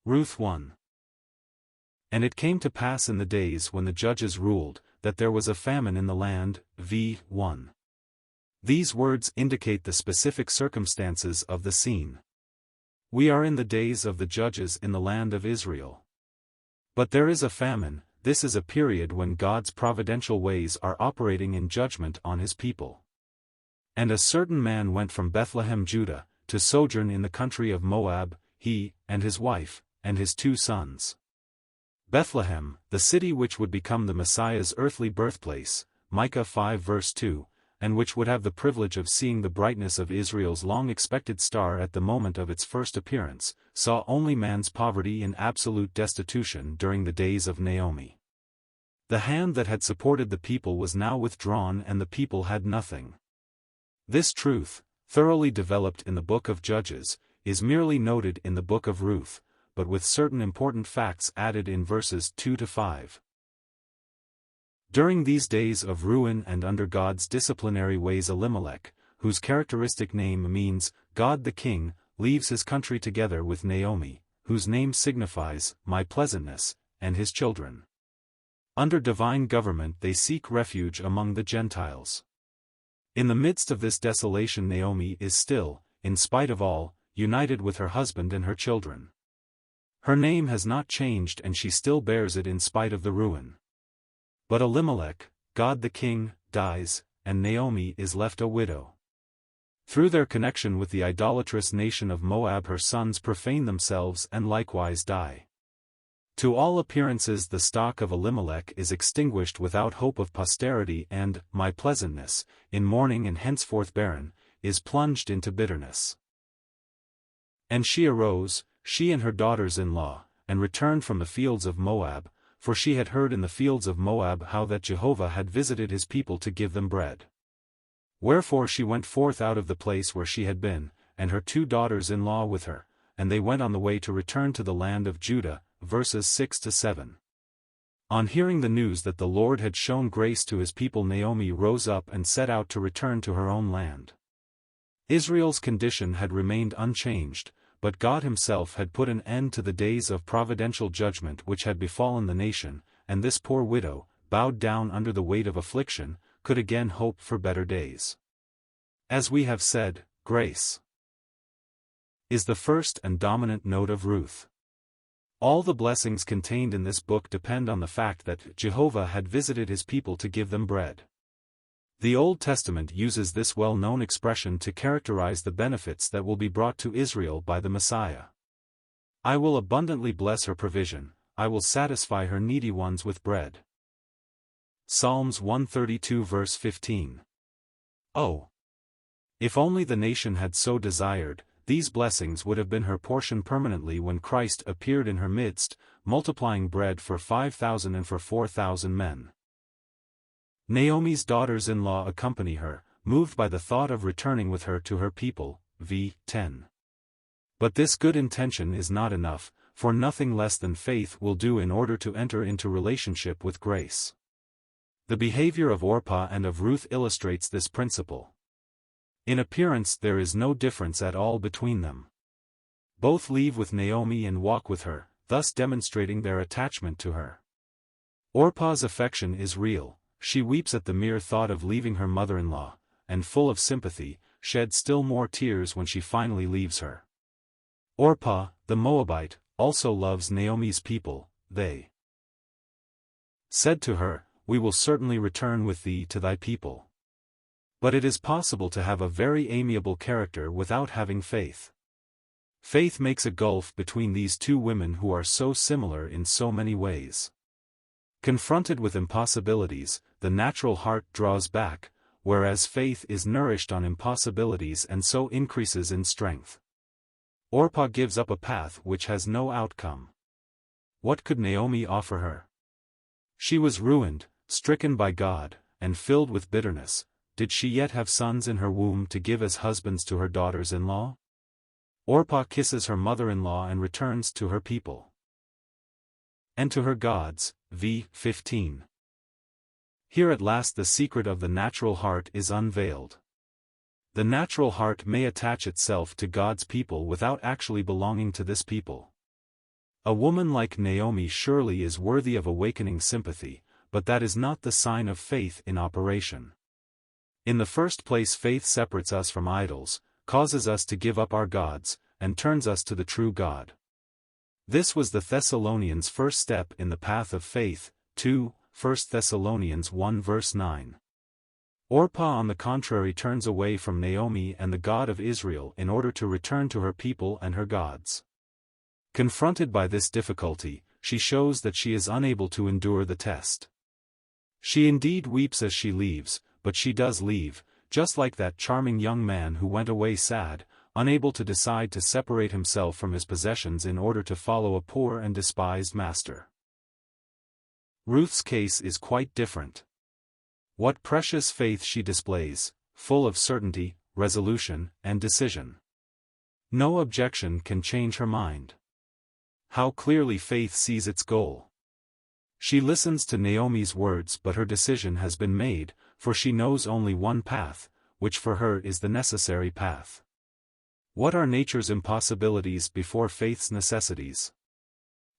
Ruth 1. And it came to pass in the days when the judges ruled, that there was a famine in the land, v. 1. These words indicate the specific circumstances of the scene. We are in the days of the judges in the land of Israel. But there is a famine. This is a period when God's providential ways are operating in judgment on his people. And a certain man went from Bethlehem, Judah, to sojourn in the country of Moab, he, and his wife, and his 2 sons. Bethlehem, the city which would become the Messiah's earthly birthplace, Micah 5 verse 2, and which would have the privilege of seeing the brightness of Israel's long-expected star at the moment of its first appearance, saw only man's poverty and absolute destitution during the days of Naomi. The hand that had supported the people was now withdrawn and the people had nothing. This truth, thoroughly developed in the book of Judges, is merely noted in the book of Ruth, but with certain important facts added in verses 2 to 5. During these days of ruin and under God's disciplinary ways, Elimelech, whose characteristic name means, God the King, leaves his country together with Naomi, whose name signifies, my pleasantness, and his children. Under divine government they seek refuge among the Gentiles. In the midst of this desolation, Naomi is still, in spite of all, united with her husband and her children. Her name has not changed and she still bears it in spite of the ruin. But Elimelech, God the King, dies, and Naomi is left a widow. Through their connection with the idolatrous nation of Moab, her sons profane themselves and likewise die. To all appearances the stock of Elimelech is extinguished without hope of posterity, and, my pleasantness, in mourning and henceforth barren, is plunged into bitterness. And she arose, she and her daughters-in-law, and returned from the fields of Moab, for she had heard in the fields of Moab how that Jehovah had visited his people to give them bread. Wherefore she went forth out of the place where she had been, and her 2 daughters-in-law with her, and they went on the way to return to the land of Judah, verses 6 to 7. On hearing the news that the Lord had shown grace to his people, Naomi rose up and set out to return to her own land. Israel's condition had remained unchanged, but God himself had put an end to the days of providential judgment which had befallen the nation, and this poor widow, bowed down under the weight of affliction, could again hope for better days. As we have said, grace is the first and dominant note of Ruth. All the blessings contained in this book depend on the fact that Jehovah had visited his people to give them bread. The Old Testament uses this well-known expression to characterize the benefits that will be brought to Israel by the Messiah. I will abundantly bless her provision, I will satisfy her needy ones with bread. Psalms 132 verse 15. Oh! If only the nation had so desired, these blessings would have been her portion permanently when Christ appeared in her midst, multiplying bread for 5,000 and for 4,000 men. Naomi's daughters-in-law accompany her, moved by the thought of returning with her to her people, v. 10. But this good intention is not enough, for nothing less than faith will do in order to enter into relationship with grace. The behavior of Orpah and of Ruth illustrates this principle. In appearance there is no difference at all between them. Both leave with Naomi and walk with her, thus demonstrating their attachment to her. Orpah's affection is real. She weeps at the mere thought of leaving her mother-in-law, and full of sympathy, sheds still more tears when she finally leaves her. Orpah, the Moabite, also loves Naomi's people. They said to her, "We will certainly return with thee to thy people." But it is possible to have a very amiable character without having faith. Faith makes a gulf between these 2 women who are so similar in so many ways. Confronted with impossibilities, the natural heart draws back, whereas faith is nourished on impossibilities and so increases in strength. Orpah gives up a path which has no outcome. What could Naomi offer her? She was ruined, stricken by God, and filled with bitterness. Did she yet have sons in her womb to give as husbands to her daughters-in-law? Orpah kisses her mother-in-law and returns to her people and to her gods, v. 15. Here at last the secret of the natural heart is unveiled. The natural heart may attach itself to God's people without actually belonging to this people. A woman like Naomi surely is worthy of awakening sympathy, but that is not the sign of faith in operation. In the first place, faith separates us from idols, causes us to give up our gods, and turns us to the true God. This was the Thessalonians' first step in the path of faith, 2 Thessalonians 1 verse 9. Orpah on the contrary turns away from Naomi and the God of Israel in order to return to her people and her gods. Confronted by this difficulty, she shows that she is unable to endure the test. She indeed weeps as she leaves, but she does leave, just like that charming young man who went away sad, unable to decide to separate himself from his possessions in order to follow a poor and despised master. Ruth's case is quite different. What precious faith she displays, full of certainty, resolution, and decision. No objection can change her mind. How clearly faith sees its goal. She listens to Naomi's words, but her decision has been made, for she knows only one path, which for her is the necessary path. What are nature's impossibilities before faith's necessities?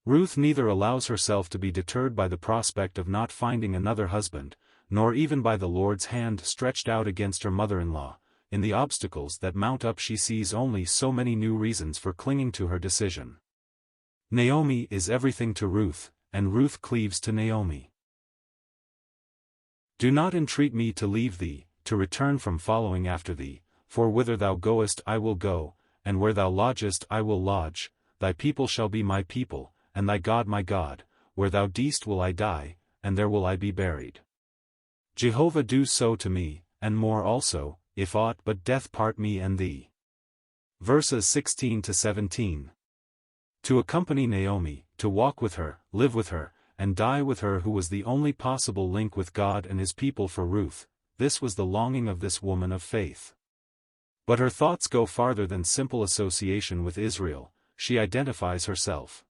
Ruth neither allows herself to be deterred by the prospect of not finding another husband, nor even by the Lord's hand stretched out against her mother-in-law. In the obstacles that mount up she sees only so many new reasons for clinging to her decision. Naomi is everything to Ruth, and Ruth cleaves to Naomi. Do not entreat me to leave thee, to return from following after thee, for whither thou goest I will go, and where thou lodgest I will lodge, thy people shall be my people, and thy God my God, where thou deest will I die, and there will I be buried. Jehovah do so to me, and more also, if aught but death part me and thee. Verses 16 to 17. To accompany Naomi, to walk with her, live with her, and die with her who was the only possible link with God and his people for Ruth, this was the longing of this woman of faith. But her thoughts go farther than simple association with Israel. She identifies herself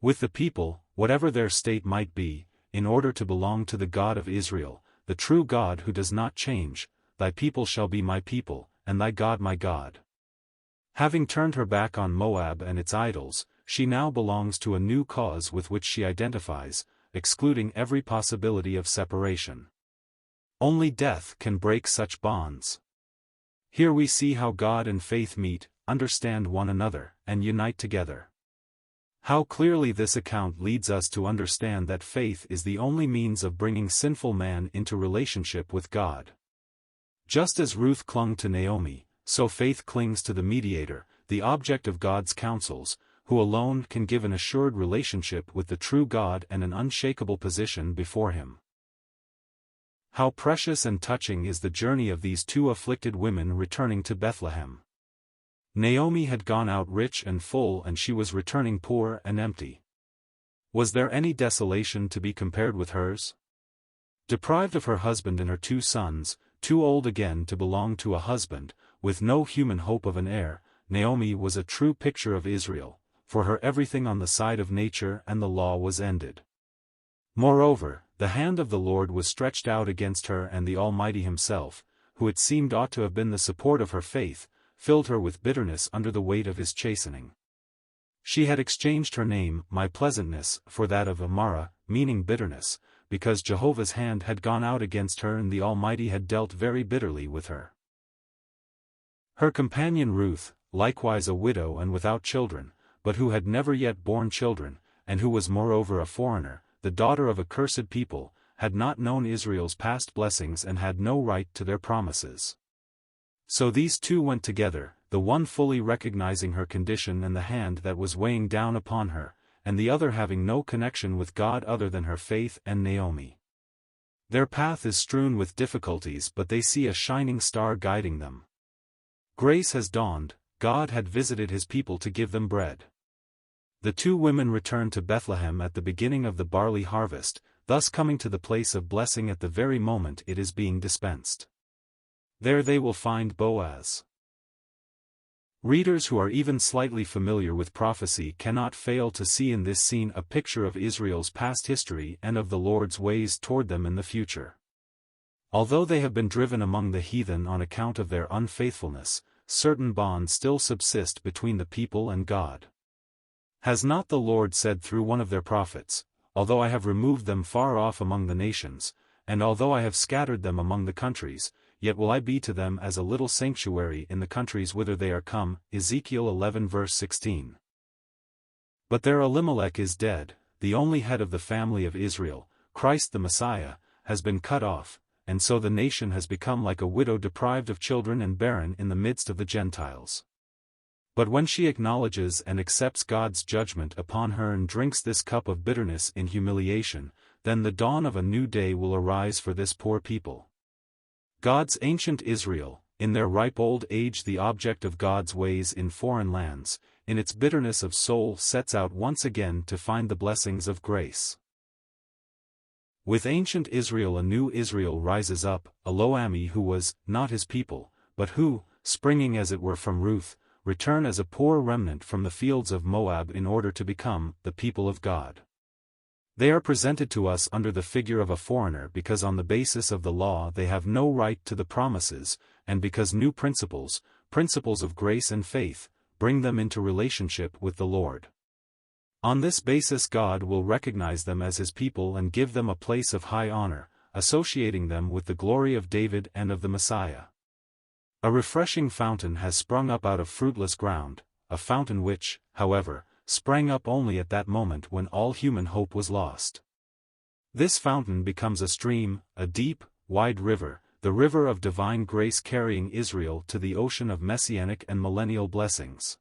with the people, whatever their state might be, in order to belong to the God of Israel, the true God who does not change. Thy people shall be my people, and thy God my God. Having turned her back on Moab and its idols, she now belongs to a new cause with which she identifies, excluding every possibility of separation. Only death can break such bonds. Here we see how God and faith meet, understand one another, and unite together. How clearly this account leads us to understand that faith is the only means of bringing sinful man into relationship with God. Just as Ruth clung to Naomi, so faith clings to the mediator, the object of God's counsels, who alone can give an assured relationship with the true God and an unshakable position before him. How precious and touching is the journey of these two afflicted women returning to Bethlehem. Naomi had gone out rich and full, and she was returning poor and empty. Was there any desolation to be compared with hers? Deprived of her husband and her 2 sons, too old again to belong to a husband, with no human hope of an heir, Naomi was a true picture of Israel. For her everything on the side of nature and the law was ended. Moreover, the hand of the Lord was stretched out against her, and the Almighty himself, who it seemed ought to have been the support of her faith, filled her with bitterness under the weight of his chastening. She had exchanged her name, My Pleasantness, for that of Amara, meaning bitterness, because Jehovah's hand had gone out against her and the Almighty had dealt very bitterly with her. Her companion Ruth, likewise a widow and without children, but who had never yet borne children, and who was moreover a foreigner, the daughter of a cursed people, had not known Israel's past blessings and had no right to their promises. So these two went together, the one fully recognizing her condition and the hand that was weighing down upon her, and the other having no connection with God other than her faith and Naomi. Their path is strewn with difficulties, but they see a shining star guiding them. Grace has dawned. God had visited his people to give them bread. The two women returned to Bethlehem at the beginning of the barley harvest, thus coming to the place of blessing at the very moment it is being dispensed. There they will find Boaz. Readers who are even slightly familiar with prophecy cannot fail to see in this scene a picture of Israel's past history and of the Lord's ways toward them in the future. Although they have been driven among the heathen on account of their unfaithfulness, certain bonds still subsist between the people and God. Has not the Lord said through one of their prophets, although I have removed them far off among the nations, and although I have scattered them among the countries, yet will I be to them as a little sanctuary in the countries whither they are come. Ezekiel 11 verse 16. But their Elimelech is dead, the only head of the family of Israel, Christ the Messiah, has been cut off, and so the nation has become like a widow deprived of children and barren in the midst of the Gentiles. But when she acknowledges and accepts God's judgment upon her and drinks this cup of bitterness in humiliation, then the dawn of a new day will arise for this poor people. God's ancient Israel, in their ripe old age the object of God's ways in foreign lands, in its bitterness of soul sets out once again to find the blessings of grace. With ancient Israel a new Israel rises up, a Lo-Ammi who was not his people, but who, springing as it were from Ruth, return as a poor remnant from the fields of Moab in order to become the people of God. They are presented to us under the figure of a foreigner because on the basis of the law they have no right to the promises, and because new principles of grace and faith, bring them into relationship with the Lord. On this basis God will recognize them as his people and give them a place of high honor, associating them with the glory of David and of the Messiah. A refreshing fountain has sprung up out of fruitless ground, a fountain which, however, sprang up only at that moment when all human hope was lost. This fountain becomes a stream, a deep, wide river, the river of divine grace carrying Israel to the ocean of messianic and millennial blessings.